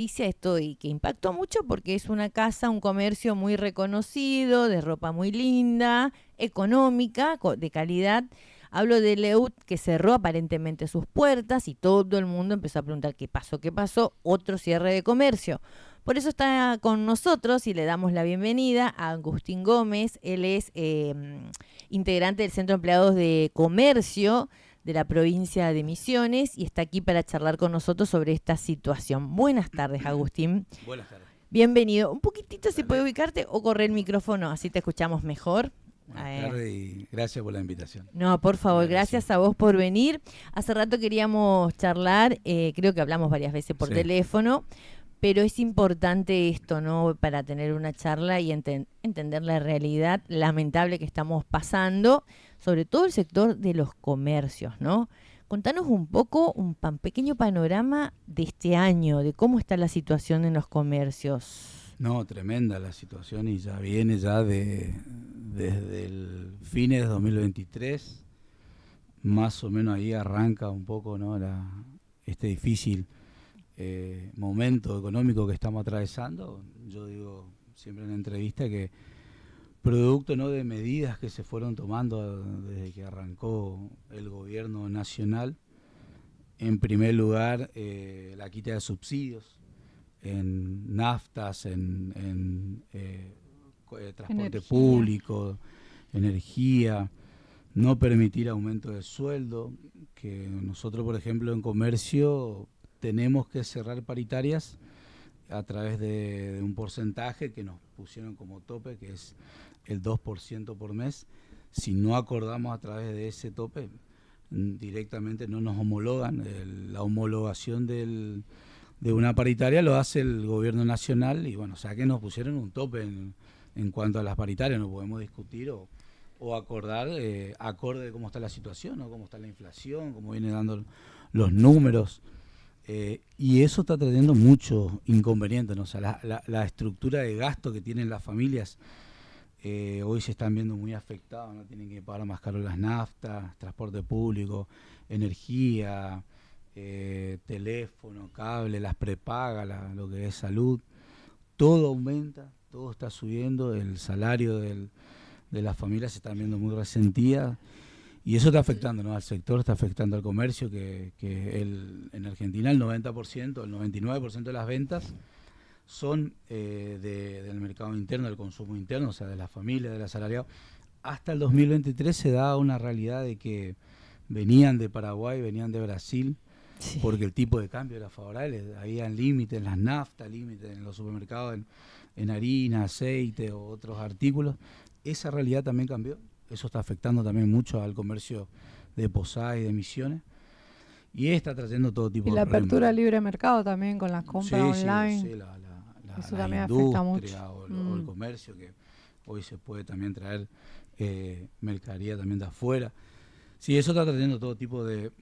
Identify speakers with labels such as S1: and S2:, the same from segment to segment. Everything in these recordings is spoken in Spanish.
S1: noticia esto y que impactó mucho porque es una casa, un comercio muy reconocido, de ropa muy linda, económica, de calidad. Hablo de Leut que cerró aparentemente sus puertas y todo el mundo empezó a preguntar qué pasó, qué pasó, otro cierre de comercio. Por eso está con nosotros y le damos la bienvenida a Agustín Gómez. Él es integrante del Centro de Empleados de Comercio de la provincia de Misiones y está aquí para charlar con nosotros sobre esta situación. Buenas tardes, Agustín.
S2: Buenas tardes.
S1: Bienvenido. Un poquitito si puede
S2: Dale.
S1: ubicarte o correr el micrófono, así te escuchamos mejor.
S2: Buenas tardes y gracias por la invitación.
S1: No, por favor, gracias a vos por venir. Hace rato queríamos charlar, creo que hablamos varias veces por teléfono, pero es importante esto, ¿no? Para tener una charla y entender la realidad lamentable que estamos pasando, sobre todo el sector de los comercios, ¿no? Contanos un poco, un pequeño panorama de este año, de cómo está la situación en los comercios.
S2: No, tremenda la situación y ya viene desde el fines de 2023, más o menos ahí arranca un poco, ¿no? Este difícil momento económico que estamos atravesando. Yo digo siempre en la entrevista que producto, ¿no?, de medidas que se fueron tomando desde que arrancó el gobierno nacional. En primer lugar, la quita de subsidios en naftas, en transporte público, energía, no permitir aumento de sueldo, que nosotros, por ejemplo, en comercio tenemos que cerrar paritarias a través de un porcentaje que nos pusieron como tope, que es el 2% por mes. Si no acordamos a través de ese tope, directamente no nos homologan. La homologación de una paritaria lo hace el gobierno nacional y bueno, o sea que nos pusieron un tope en cuanto a las paritarias. No podemos discutir o acordar acorde de cómo está la situación, ¿no? Cómo está la inflación, cómo vienen dando los números. Y eso está trayendo muchos inconvenientes, ¿no? O sea, la estructura de gasto que tienen las familias hoy se están viendo muy afectados, ¿no? Tienen que pagar más caro las naftas, transporte público, energía, teléfono, cable, las prepagas, lo que es salud. Todo aumenta, todo está subiendo, el salario de las familias se están viendo muy resentidas. Y eso está afectando, ¿no?, al sector, está afectando al comercio, que en Argentina el 90%, el 99% de las ventas son del mercado interno, del consumo interno, o sea, de las familias, del asalariado. Hasta el 2023 se da una realidad de que venían de Paraguay, venían de Brasil, porque el tipo de cambio era favorable, había límites en las naftas, límites en los supermercados, en harina, aceite o otros artículos. Esa realidad también cambió. Eso está afectando también mucho al comercio de Posadas y de Misiones. Y está trayendo todo tipo de problemas.
S3: Y la apertura libre de mercado también con las compras online.
S2: Sí,
S3: eso
S2: la
S3: también afecta mucho.
S2: O el comercio, que hoy se puede también traer mercadería también de afuera. Sí, eso está trayendo todo tipo de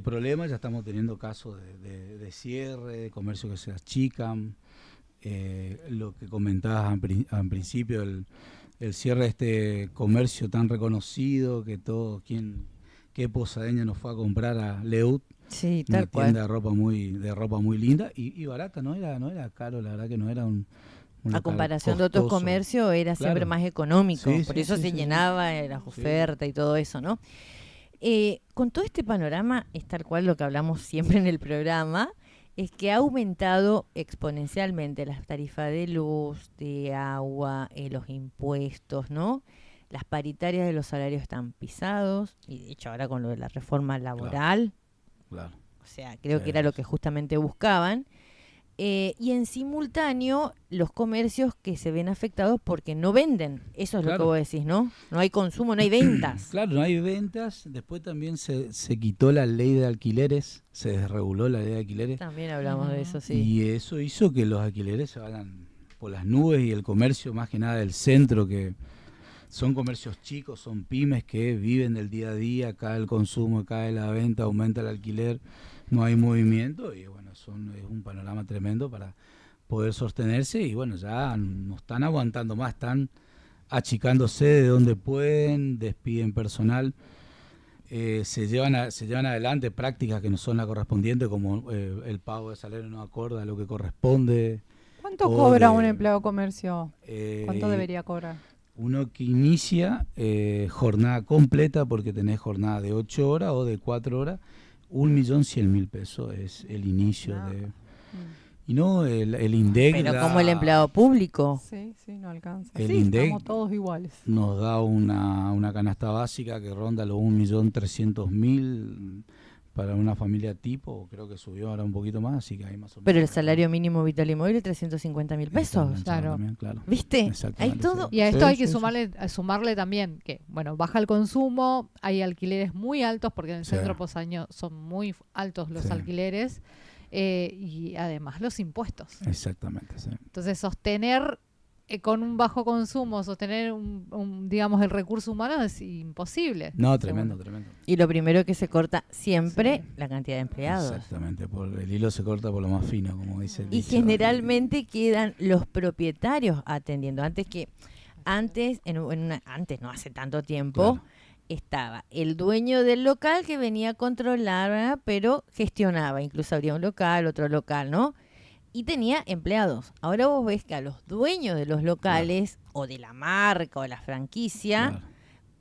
S2: problemas. Ya estamos teniendo casos de cierre, de comercio que se achican. Lo que comentabas al principio, el cierre de este comercio tan reconocido, que qué posadeña nos fue a comprar a Leut,
S1: sí,
S2: una
S1: tal
S2: tienda
S1: cual.
S2: de ropa muy linda y barata, no era caro, la verdad que no era
S1: A comparación de otros comercios era siempre más económico, por eso se llenaba las ofertas y todo eso, ¿no? Con todo este panorama es tal cual lo que hablamos siempre en el programa, es que ha aumentado exponencialmente las tarifas de luz, de agua, los impuestos, ¿no? Las paritarias de los salarios están pisados, y de hecho ahora con lo de la reforma laboral,
S2: claro.
S1: O sea, creo que era lo que justamente buscaban. Y en simultáneo, los comercios que se ven afectados porque no venden. Eso es lo que vos decís, ¿no? No hay consumo, no hay ventas.
S2: Claro, no hay ventas. Después también se quitó la ley de alquileres, se desreguló la ley de alquileres.
S1: También hablamos de eso, sí.
S2: Y eso hizo que los alquileres se vayan por las nubes y el comercio, más que nada del centro, que son comercios chicos, son pymes que viven del día a día, cae el consumo, cae la venta, aumenta el alquiler, no hay movimiento y bueno, es un panorama tremendo para poder sostenerse y bueno, ya no están aguantando más, están achicándose de donde pueden, despiden personal. se llevan adelante prácticas que no son las correspondientes, como el pago de salario no acorde a lo que corresponde.
S3: ¿Cuánto cobra un empleado de comercio? ¿Cuánto
S2: Y
S3: debería cobrar?
S2: uno que inicia jornada completa, porque tenés jornada de 8 horas o de 4 horas, 1.100.000 pesos es el inicio de... Y no, el INDEC
S1: Pero como el empleado público.
S3: Sí, no alcanza.
S2: El
S3: Sí,
S2: INDEC
S3: estamos todos iguales.
S2: nos da una canasta básica que ronda los 1.300.000 para una familia tipo, creo que subió ahora un poquito más, así que hay más o menos.
S1: Pero el salario mínimo vital y móvil es 350.000 pesos.
S3: Claro.
S2: Claro.
S1: ¿Viste? Hay
S2: Exactamente,
S1: todo.
S3: Y a esto
S2: Sí,
S3: hay que
S2: sí,
S3: sumarle también que, bueno, baja el consumo, hay alquileres muy altos, porque en el
S2: Sí.
S3: centro posaño son muy altos los
S2: Sí.
S3: alquileres, y además los impuestos.
S2: Exactamente, sí.
S3: Entonces, sostener con un bajo consumo, sostener digamos, el recurso humano es imposible.
S2: No, tremendo,
S3: según-
S2: tremendo.
S1: Y lo primero que se corta siempre,
S3: Sí.
S1: la cantidad de empleados.
S2: Exactamente, por el hilo se corta por lo más fino, como dice el
S1: Y
S2: dicho.
S1: generalmente quedan los propietarios atendiendo. Antes, no hace tanto tiempo,
S2: Claro.
S1: estaba el dueño del local que venía a controlar, ¿verdad? Pero gestionaba. Incluso abría un local, otro local, ¿no? Y tenía empleados. Ahora vos ves que a los dueños de los locales, o de la marca, o la franquicia,
S2: Claro.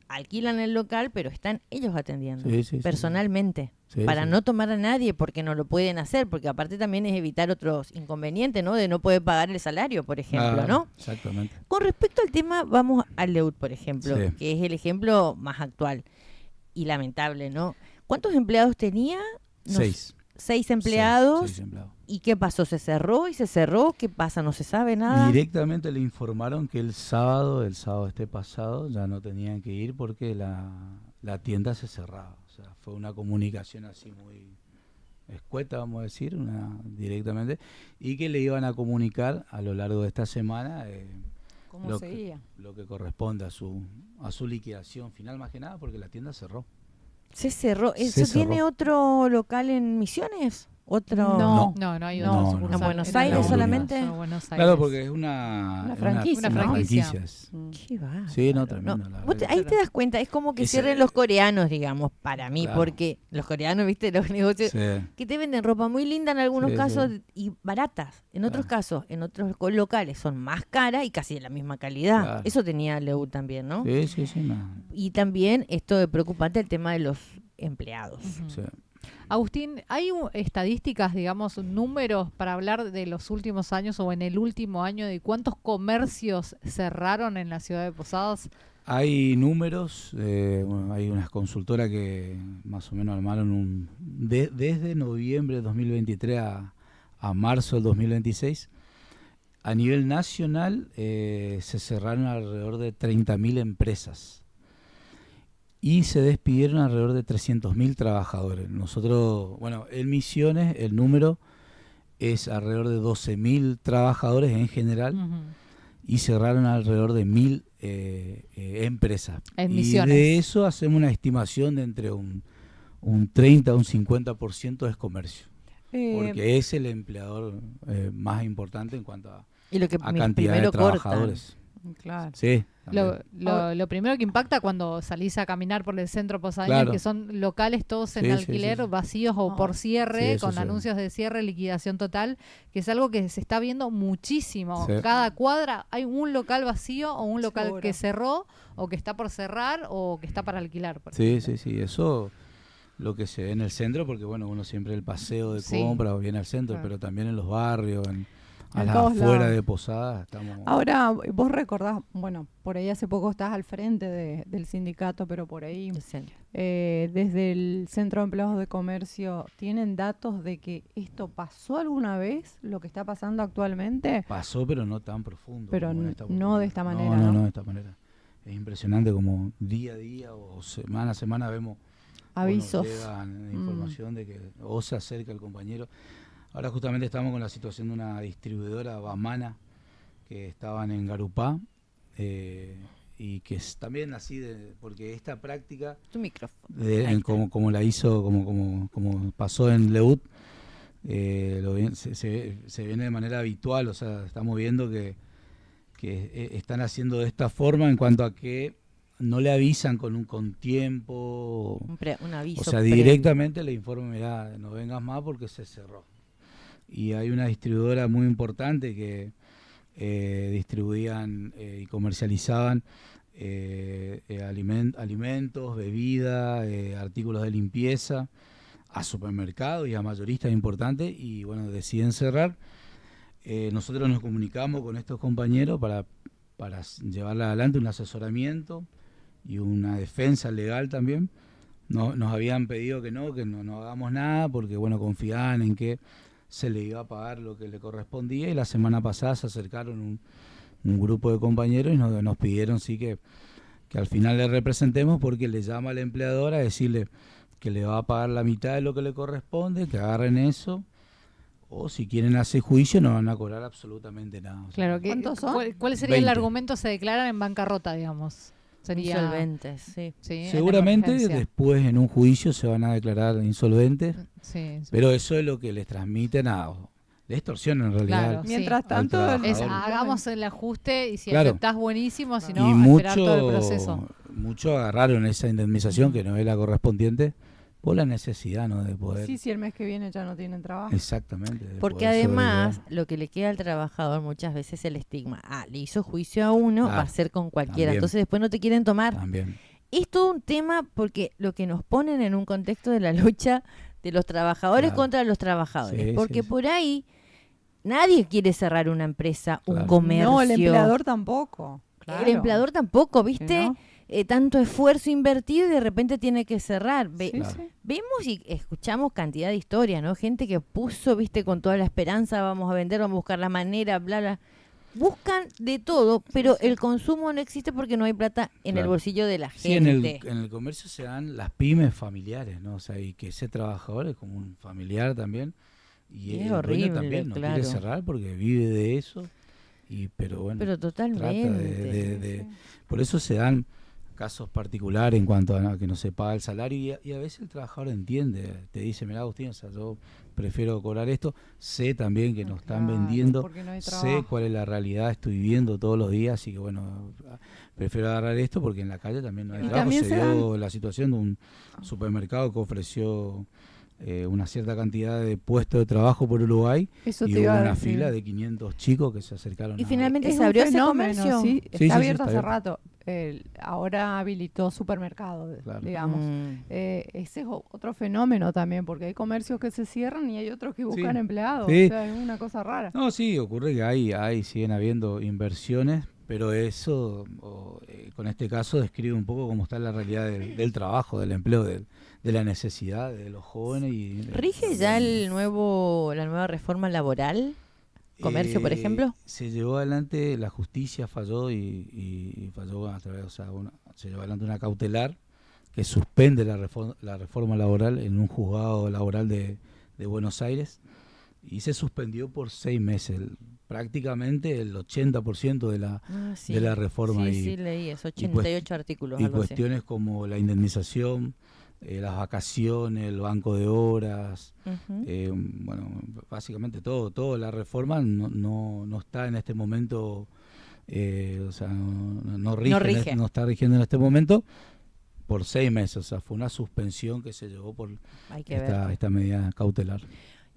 S1: alquilan el local, pero están ellos atendiendo
S2: Sí.
S1: personalmente.
S2: Sí,
S1: Para
S2: sí.
S1: no tomar a nadie, porque no lo pueden hacer, porque aparte también es evitar otros inconvenientes, ¿no? De no poder pagar el salario, por ejemplo,
S2: Claro,
S1: ¿no?
S2: Exactamente.
S1: Con respecto al tema, vamos al LEUD, por ejemplo,
S2: Sí.
S1: que es el ejemplo más actual y lamentable, ¿no? ¿Cuántos empleados tenía? No sé,
S2: 6.
S1: 6 empleados.
S2: 6 empleados.
S1: ¿Y qué pasó? ¿Se cerró y se cerró? ¿Qué pasa? ¿No se sabe nada?
S2: Directamente le informaron que el sábado pasado, ya no tenían que ir porque la tienda se cerraba. O sea, fue una comunicación así muy escueta, vamos a decir, directamente, y que le iban a comunicar a lo largo de esta semana
S3: ¿Cómo
S2: lo
S3: seguía?
S2: lo que corresponde a su liquidación final, más que nada, porque la tienda cerró.
S1: Se cerró.
S2: Se
S1: ¿Eso tiene
S2: cerró.
S1: otro local en Misiones? ¿Otro?
S3: No,
S2: No.
S3: hay
S2: No,
S3: otro
S2: no.
S3: sucursal.
S1: ¿En Buenos
S3: Era
S1: Aires
S3: la
S1: solamente?
S3: única, solo Buenos Aires.
S2: Claro, porque es una
S3: franquicia,
S2: una
S3: ¿no?
S2: franquicia.
S1: Qué bárbaro.
S2: Sí, no, tremendo, la
S1: Vos
S2: verdad
S1: te-
S2: que-
S1: ahí te das cuenta, es como que
S2: Ese-
S1: cierren los coreanos, digamos, para mí,
S2: Claro.
S1: porque los coreanos, viste, los negocios
S2: Sí.
S1: que te venden ropa muy linda en algunos
S2: Sí,
S1: casos
S2: sí.
S1: y baratas. En otros
S2: Claro.
S1: casos, en otros locales son más caras y casi de la misma calidad.
S2: Claro.
S1: Eso tenía Leu también, ¿no?
S2: Sí, no.
S1: Y también esto de preocupante el tema de los empleados.
S3: Ujú.
S2: Sí.
S3: Agustín, ¿hay estadísticas, digamos, números para hablar de los últimos años o en el último año de cuántos comercios cerraron en la ciudad de Posadas?
S2: Hay números, bueno, hay unas consultoras que más o menos armaron desde noviembre de 2023 a marzo del 2026. A nivel nacional se cerraron alrededor de 30.000 empresas y se despidieron alrededor de 300.000 trabajadores. Nosotros, bueno, en Misiones el número es alrededor de 12.000 trabajadores en general.
S3: Ujú.
S2: Y cerraron alrededor de 1.000 empresas.
S3: En
S2: y
S3: Misiones.
S2: de eso hacemos una estimación de entre un 30 a un 50% es comercio. Porque es el empleador más importante en cuanto a
S1: Y lo que
S2: cantidad de
S1: primero cortan.
S2: trabajadores.
S3: Claro.
S2: Sí, también.
S3: Lo primero que impacta cuando salís a caminar por el centro posadeño
S2: Claro.
S3: es que son locales todos en
S2: Sí,
S3: alquiler,
S2: sí.
S3: vacíos o por cierre,
S2: Sí, eso
S3: con
S2: sí.
S3: anuncios de cierre, liquidación total, que es algo que se está viendo muchísimo.
S2: Sí.
S3: Cada cuadra hay un local vacío o un local
S1: Seguro.
S3: que cerró o que está por cerrar o que está para alquilar. por
S2: Sí,
S3: ejemplo.
S2: sí, eso lo que se ve en el centro, porque bueno, uno siempre el paseo de
S3: Sí.
S2: compra viene al centro,
S3: Claro.
S2: pero también en los barrios, a
S3: En
S2: las
S3: todos
S2: afueras
S3: lados.
S2: de Posadas, estamos...
S3: Ahora, vos recordás, bueno, por ahí hace poco estás al frente del sindicato, pero por ahí, desde el Centro de Empleados de Comercio, ¿tienen datos de que esto pasó alguna vez, lo que está pasando actualmente?
S2: Pasó, pero no tan profundo.
S3: Pero
S2: como en
S3: no
S2: oportunidad.
S3: de esta manera,
S2: No,
S3: ¿no?
S2: de esta manera. Es impresionante como día a día o semana a semana vemos
S3: Avisos.
S2: o nos llegan información de que o se acerca el compañero. Ahora justamente estamos con la situación de una distribuidora Bamana que estaban en Garupá y que es también así, porque esta práctica,
S1: Tu micrófono.
S2: como la hizo, como pasó en Leut, se viene de manera habitual, o sea, estamos viendo que están haciendo de esta forma en cuanto a que no le avisan con tiempo,
S1: un aviso.
S2: O sea,
S1: previo.
S2: directamente le informan, mirá, no vengas más porque se cerró. Y hay una distribuidora muy importante que distribuían y comercializaban alimentos, bebidas, artículos de limpieza a supermercados y a mayoristas importantes, y bueno, deciden cerrar. Nosotros nos comunicamos con estos compañeros para llevar adelante un asesoramiento y una defensa legal también. Nos habían pedido que no hagamos nada porque bueno, confiaban en que se le iba a pagar lo que le correspondía, y la semana pasada se acercaron un grupo de compañeros y nos pidieron sí que al final le representemos, porque le llama al empleador a decirle que le va a pagar la mitad de lo que le corresponde, que agarren eso, o si quieren hacer juicio no van a cobrar absolutamente nada.
S4: Claro,
S3: ¿cuántos son?
S4: ¿Cuál sería el
S2: 20.
S4: argumento? Se declaran en bancarrota, digamos. Sería
S1: Insolventes, sí.
S4: Sí,
S2: Seguramente
S4: en emergencia.
S2: después en un juicio se van a declarar insolventes,
S4: Sí, sí.
S2: pero eso es lo que les transmiten le extorsionan en realidad.
S4: Claro, sí.
S3: Mientras tanto,
S2: Al
S4: Es,
S2: trabajador.
S4: hagamos el ajuste y si
S2: Claro.
S4: aceptás buenísimo, si
S2: Y
S4: no, a esperar todo el proceso.
S2: mucho agarraron esa indemnización que no es la correspondiente por la necesidad, ¿no?, de poder.
S3: sí, el mes que viene ya no tienen trabajo.
S2: Exactamente. de
S1: Porque
S2: poder
S1: además,
S2: sobrellevar.
S1: lo que le queda al trabajador muchas veces es el estigma. Le hizo juicio a uno,
S2: Claro,
S1: va a ser con cualquiera.
S2: también.
S1: Entonces después no te quieren tomar.
S2: También.
S1: Es todo un tema porque lo que nos ponen en un contexto de la lucha de los trabajadores
S2: Claro.
S1: contra los trabajadores.
S2: Sí,
S1: porque
S2: sí.
S1: por ahí nadie quiere cerrar una empresa, un
S2: Claro.
S1: comercio.
S3: No, el empleador tampoco.
S1: El empleador tampoco, ¿viste?
S3: ¿No?
S1: Tanto esfuerzo invertido y de repente tiene que cerrar.
S3: Sí,
S2: Claro.
S3: sí.
S1: Vemos y escuchamos cantidad de historias, ¿no? Gente que puso, viste, con toda la esperanza, vamos a vender, vamos a buscar la manera, bla, bla. Buscan de todo, pero el consumo no existe porque no hay plata en el
S2: Claro.
S1: bolsillo de la
S2: Sí, en
S1: gente.
S2: el comercio se dan las pymes familiares, ¿no? O sea, y que ese trabajador es como un familiar también. Y
S1: Es
S2: el dueño
S1: horrible,
S2: también no
S1: claro.
S2: quiere cerrar porque vive de eso. Pero bueno,
S1: Pero totalmente.
S2: de por eso se dan casos particulares en cuanto a que no se paga el salario, y a veces el trabajador entiende, te dice, mira Agustín, o sea, yo prefiero cobrar esto, sé también que nos están
S3: Claro,
S2: vendiendo,
S3: porque no hay
S2: sé
S3: trabajo.
S2: cuál es la realidad, estoy viviendo todos los días, así que bueno, prefiero agarrar esto porque en la calle también no hay
S3: Y
S2: trabajo.
S3: también
S2: Se
S3: se
S2: dio la situación de un supermercado que ofreció una cierta cantidad de puestos de trabajo por Uruguay,
S3: Eso
S2: y
S3: te
S2: hubo
S3: iba a
S2: una
S3: decir.
S2: fila de 500 chicos que se acercaron.
S1: Y finalmente
S3: Es
S1: se
S3: un
S1: abrió ese
S3: fenómeno,
S1: comercio.
S3: sí,
S2: Sí,
S3: está
S2: sí,
S3: abierto
S2: está
S3: hace
S2: abierto.
S3: rato. Ahora habilitó supermercado,
S2: Claro.
S3: digamos. Ese es otro fenómeno también, porque hay comercios que se cierran y hay otros que buscan
S2: Sí.
S3: empleados.
S2: Sí.
S3: O sea, es una cosa rara.
S2: No, sí, ocurre que siguen habiendo inversiones, pero eso, con este caso, describe un poco cómo está la realidad del trabajo, del empleo, de la necesidad de los jóvenes.
S1: ¿Rige ya la nueva reforma laboral? ¿Comercio, por ejemplo?
S2: Se llevó adelante, la justicia falló y falló a través, se llevó adelante una cautelar que suspende la reforma laboral en un juzgado laboral de Buenos Aires, y se suspendió por 6 meses, prácticamente el 80% de la reforma.
S1: Sí, leí eso, 88 artículos.
S2: Y
S1: algo así.
S2: cuestiones como la indemnización, las vacaciones, el banco de horas,
S1: Ujú.
S2: bueno, básicamente toda la reforma no está en este momento, o sea, no
S1: rige.
S2: no está rigiendo en este momento por 6 meses, o sea, fue una suspensión que se llevó por
S1: Hay que ver.
S2: esta medida cautelar.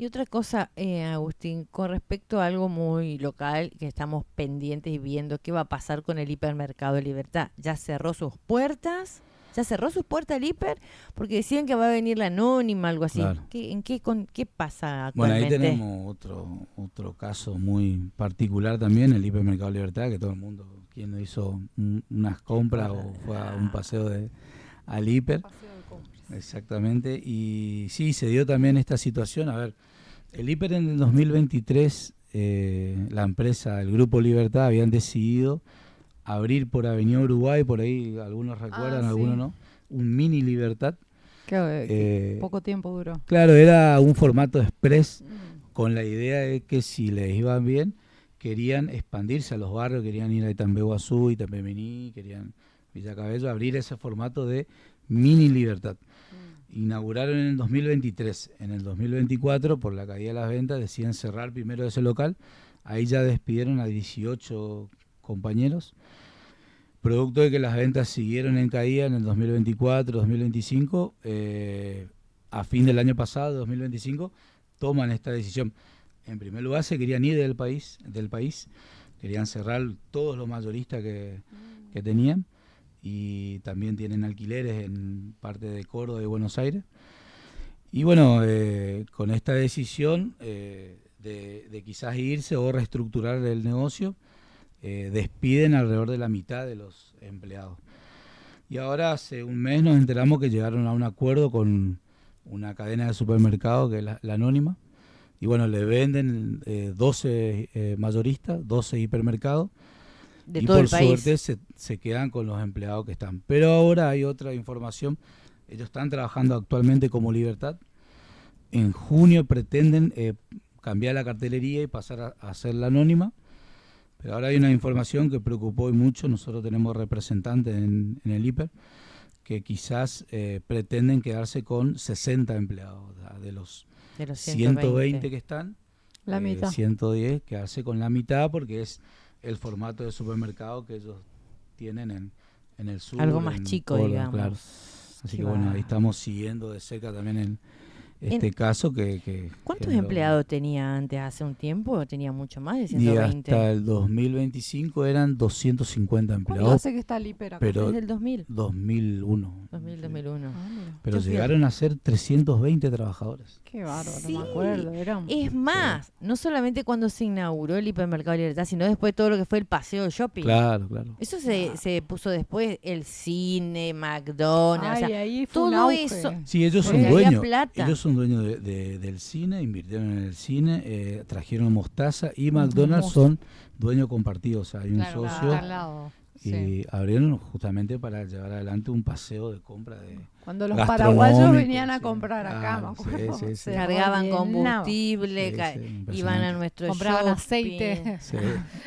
S1: Y otra cosa, Agustín, con respecto a algo muy local que estamos pendientes y viendo qué va a pasar con el hipermercado Libertad. ¿Ya cerró sus puertas? ¿Ya cerró sus puertas el hiper? Porque decían que va a venir la Anónima, algo así.
S2: Claro.
S1: ¿Qué pasa
S2: Bueno, ahí
S1: actualmente?
S2: tenemos otro caso muy particular también, el hipermercado Libertad, que todo el mundo, quien no hizo unas compras o fue a un paseo al hiper. Exactamente, y sí, se dio también esta situación. A ver, el hiper en el 2023, la empresa, el Grupo Libertad, habían decidido abrir por Avenida Uruguay, por ahí algunos recuerdan,
S3: sí.
S2: algunos no, un mini Libertad.
S3: Que poco tiempo duró.
S2: Claro, era un formato express con la idea de que si les iban bien, querían expandirse a los barrios, querían ir a Itambeguazú, Itambemení, querían Villa Cabello, abrir ese formato de mini Libertad. Inauguraron en el 2023. En el 2024, por la caída de las ventas, deciden cerrar primero ese local. Ahí ya despidieron a 18 compañeros. Producto de que las ventas siguieron en caída en el 2024, 2025, a fin del año pasado, 2025, toman esta decisión. En primer lugar, se querían ir del país, querían cerrar todos los mayoristas que tenían, y también tienen alquileres en parte de Córdoba y Buenos Aires. Y bueno, con esta decisión de quizás irse o reestructurar el negocio, despiden alrededor de la mitad de los empleados. Y ahora hace un mes nos enteramos que llegaron a un acuerdo con una cadena de supermercados que es la Anónima. Y bueno, le venden 12 mayoristas, 12 hipermercados.
S1: De
S2: y
S1: todo
S2: por
S1: el país.
S2: suerte se quedan con los empleados que están. Pero ahora hay otra información. Ellos están trabajando actualmente como Libertad. En junio pretenden cambiar la cartelería y pasar a ser la Anónima. Pero ahora hay una información que preocupó y mucho. Nosotros tenemos representantes en el hiper que quizás pretenden quedarse con 60 empleados. O sea, de los 120 que están,
S3: la mitad.
S2: 110, quedarse con la mitad porque es el formato de supermercado que ellos tienen en el sur.
S1: Algo más chico,
S2: Córdoba,
S1: digamos.
S2: claro. Así que bueno, ahí estamos siguiendo de cerca también en este caso.
S1: ¿Cuántos empleados tenía antes, hace un tiempo? ¿Tenía mucho más de
S2: Y
S1: 120?
S2: hasta el 2025 eran 250
S3: ¿Cuándo
S2: empleados.
S3: hace que está el hiper acá?
S2: Pero
S1: Desde el 2000.
S2: 2001.
S1: 2001.
S3: Ah, mira.
S2: Pero
S1: Yo fui
S2: llegaron a ser 320 trabajadores.
S3: Qué bárbaro,
S1: Sí.
S3: me acuerdo. Era
S1: Es más, no solamente cuando se inauguró el hipermercado Libertad, sino después todo lo que fue el paseo de shopping.
S2: Claro, claro.
S1: Eso se puso después, el cine, McDonald's, o sea,
S3: ahí fue un
S1: todo
S3: auge.
S1: eso.
S2: Sí, ellos
S1: Porque
S2: son
S1: había
S2: dueños.
S1: plata.
S2: Ellos son dueños del cine, invirtieron en el cine, trajeron Mostaza y McDonald's son dueños compartidos. O sea, hay un
S4: Claro,
S2: socio
S4: está al lado.
S2: y
S4: Sí.
S2: abrieron justamente para llevar adelante un paseo de compra de
S3: Cuando los
S2: gastronómico,
S3: paraguayos venían a
S2: sí.
S3: comprar acá, me acuerdo.
S2: Sí, sí, sí.
S3: Se
S1: Cargaban
S3: rellenaba.
S1: combustible,
S2: Sí,
S1: ca-
S2: sí, impresionante.
S1: iban a nuestro
S4: Compraban
S1: shopping.
S4: aceite.
S2: Sí.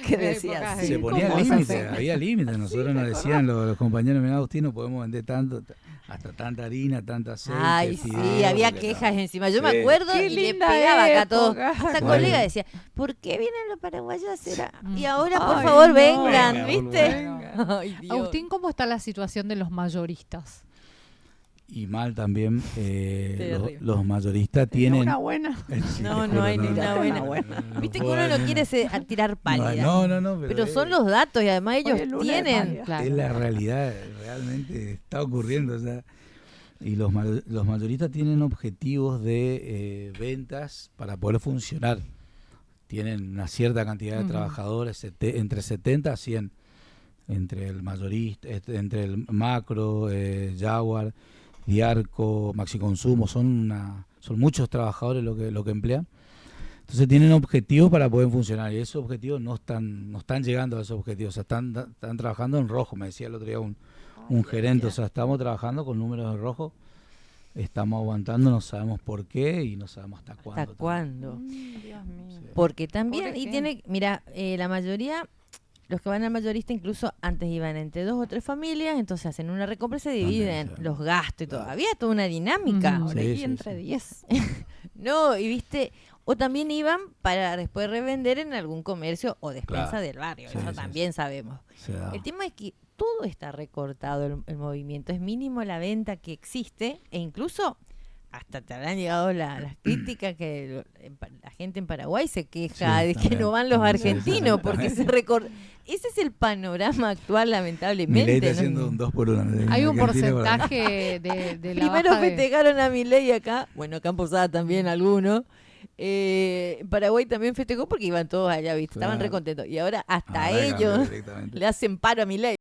S1: ¿Qué
S4: De
S1: decías?
S4: épocas
S2: Se
S4: Sí,
S2: ponía
S3: ¿cómo
S2: límite,
S3: se hace?
S2: había límites. Nosotros nos decían los compañeros, mira Agustín, no podemos vender tanto, hasta tanta harina, tanta aceite.
S1: Ay, sí,
S2: fideo,
S1: había
S2: porque
S1: quejas encima. Yo
S2: Sí.
S1: me acuerdo
S3: Qué
S1: y le
S3: linda
S1: pegaba acá a todos.
S3: época.
S1: Hasta
S2: Bueno.
S1: colega decía, ¿por qué vienen los paraguayos a hacer? Y ahora, por
S3: Ay,
S1: favor,
S3: no.
S1: vengan,
S2: Venga,
S1: ¿viste?
S3: venga.
S1: Ay, Dios.
S4: Agustín, ¿cómo está la situación de los mayoristas?
S2: Y mal también,
S1: Terrible.
S2: los mayoristas
S3: Tenía
S2: tienen...
S3: una buena.
S2: Sí,
S1: No,
S2: te
S1: no
S2: juro,
S1: hay ni una buena. Viste que uno no quiere a tirar pálida.
S2: No,
S1: Pero son los datos y además ellos
S3: Hoy es luna de
S1: tienen.
S3: pálida.
S4: Claro.
S2: Es la realidad, realmente está ocurriendo. O sea, y los mayoristas tienen objetivos de ventas para poder funcionar. Tienen una cierta cantidad de
S4: Ujú.
S2: trabajadores, entre 70 a 100, entre el mayorista, entre el Macro, Jaguar, Diarco, Maxi Consumo, son muchos trabajadores lo que emplean. Entonces tienen objetivos para poder funcionar y esos objetivos no están llegando a esos objetivos. O sea, están trabajando en rojo, me decía el otro día un gerente. O sea, estamos trabajando con números de rojo, estamos aguantando, no sabemos por qué y no sabemos hasta cuándo.
S1: ¿Hasta cuándo?
S3: Dios mío.
S1: Porque también,
S3: Pobre
S1: y
S3: gente.
S1: tiene, mira, la mayoría, los que van al mayorista incluso antes iban entre 2 o 3 familias, entonces hacen una recompra y se dividen
S2: claro.
S1: los gastos y todo.
S2: Claro.
S1: Había toda una dinámica.
S4: Ujú.
S3: Ahora
S2: Sí,
S3: y
S2: sí,
S3: entre
S2: sí.
S3: 10.
S1: No, y viste, o también iban para después revender en algún comercio o despensa
S2: Claro.
S1: del barrio,
S2: Sí,
S1: eso
S2: sí,
S1: también sabemos.
S2: Se da.
S1: El tema es que todo está recortado el movimiento, es mínimo la venta que existe e incluso hasta te habrán llegado las críticas que la gente en Paraguay se queja
S2: Sí,
S1: de que
S2: también.
S1: no van los
S2: Sí, sí,
S1: argentinos
S2: sí,
S1: porque
S2: también.
S1: se recorta. Ese es el panorama actual,
S2: Milei
S1: lamentablemente.
S2: está
S1: ¿no?
S2: haciendo un 2 por 1.
S4: Hay un porcentaje de la
S1: Primero
S4: baja de...
S1: festejaron a Milei acá, bueno, acá en Posada también algunos. Paraguay también festejó porque iban todos allá, ¿viste? Estaban
S2: Claro.
S1: re contentos. Y ahora hasta ellos le hacen paro a Milei.